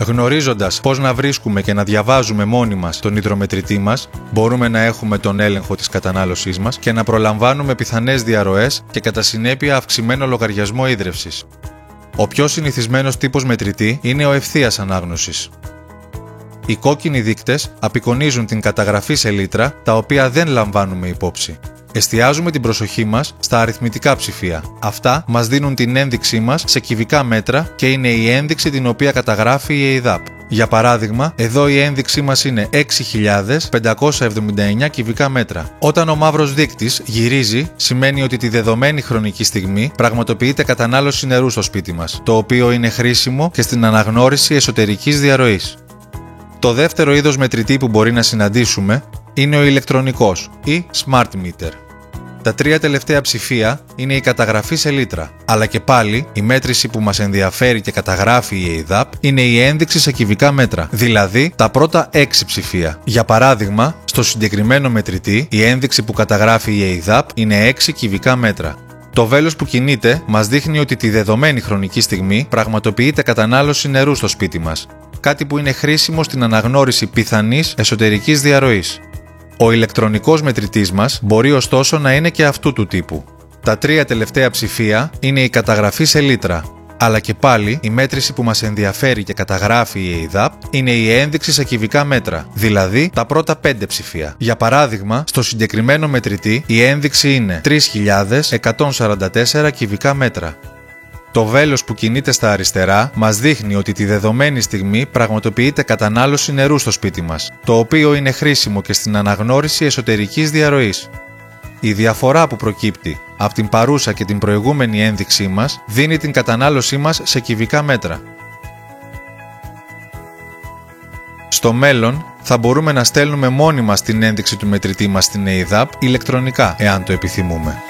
Γνωρίζοντας πώς να βρίσκουμε και να διαβάζουμε μόνοι μας τον υδρομετρητή μας, μπορούμε να έχουμε τον έλεγχο της κατανάλωσής μας και να προλαμβάνουμε πιθανές διαρροές και κατά συνέπεια αυξημένο λογαριασμό ίδρευσης. Ο πιο συνηθισμένος τύπος μετρητή είναι ο ευθείας ανάγνωσης. Οι κόκκινοι δείκτες απεικονίζουν την καταγραφή σε λίτρα, τα οποία δεν λαμβάνουμε υπόψη. Εστιάζουμε την προσοχή μας στα αριθμητικά ψηφία. Αυτά μας δίνουν την ένδειξή μας σε κυβικά μέτρα και είναι η ένδειξη την οποία καταγράφει η ΕΙΔΑΠ. Για παράδειγμα, εδώ η ένδειξή μας είναι 6.579 κυβικά μέτρα. Όταν ο μαύρος δείκτης γυρίζει, σημαίνει ότι τη δεδομένη χρονική στιγμή πραγματοποιείται κατανάλωση νερού στο σπίτι μας, το οποίο είναι χρήσιμο και στην αναγνώριση εσωτερικής διαρροής. Το δεύτερο είδος μετρητή που μπορεί να συναντήσουμε είναι ο ηλεκτρονικός ή smart meter. Τα τρία τελευταία ψηφία είναι η καταγραφή σε λίτρα, αλλά και πάλι η μέτρηση που μας ενδιαφέρει και καταγράφει η ΕΙΔΑΠ είναι η ένδειξη σε κυβικά μέτρα, δηλαδή τα πρώτα 6 ψηφία. Για παράδειγμα, στο συγκεκριμένο μετρητή η ένδειξη που καταγράφει η ΕΙΔΑΠ είναι 6 κυβικά μέτρα. Το βέλος που κινείται μας δείχνει ότι τη δεδομένη χρονική στιγμή πραγματοποιείται κατανάλωση νερού στο σπίτι μας, κάτι που είναι χρήσιμο στην αναγνώριση πιθανής εσωτερικής διαρροής. Ο ηλεκτρονικός μετρητής μας μπορεί ωστόσο να είναι και αυτού του τύπου. Τα τρία τελευταία ψηφία είναι η καταγραφή σε λίτρα, αλλά και πάλι η μέτρηση που μας ενδιαφέρει και καταγράφει η ΕΙΔΑΠ είναι η ένδειξη σε κυβικά μέτρα, δηλαδή τα πρώτα 5 ψηφία. Για παράδειγμα, στο συγκεκριμένο μετρητή η ένδειξη είναι 3.144 κυβικά μέτρα. Το βέλος που κινείται στα αριστερά μας δείχνει ότι τη δεδομένη στιγμή πραγματοποιείται κατανάλωση νερού στο σπίτι μας, το οποίο είναι χρήσιμο και στην αναγνώριση εσωτερικής διαρροής. Η διαφορά που προκύπτει από την παρούσα και την προηγούμενη ένδειξή μας δίνει την κατανάλωσή μας σε κυβικά μέτρα. Στο μέλλον θα μπορούμε να στέλνουμε μόνοι μας την ένδειξη του μετρητή μας στην ΕΙΔΑΠ ηλεκτρονικά, εάν το επιθυμούμε.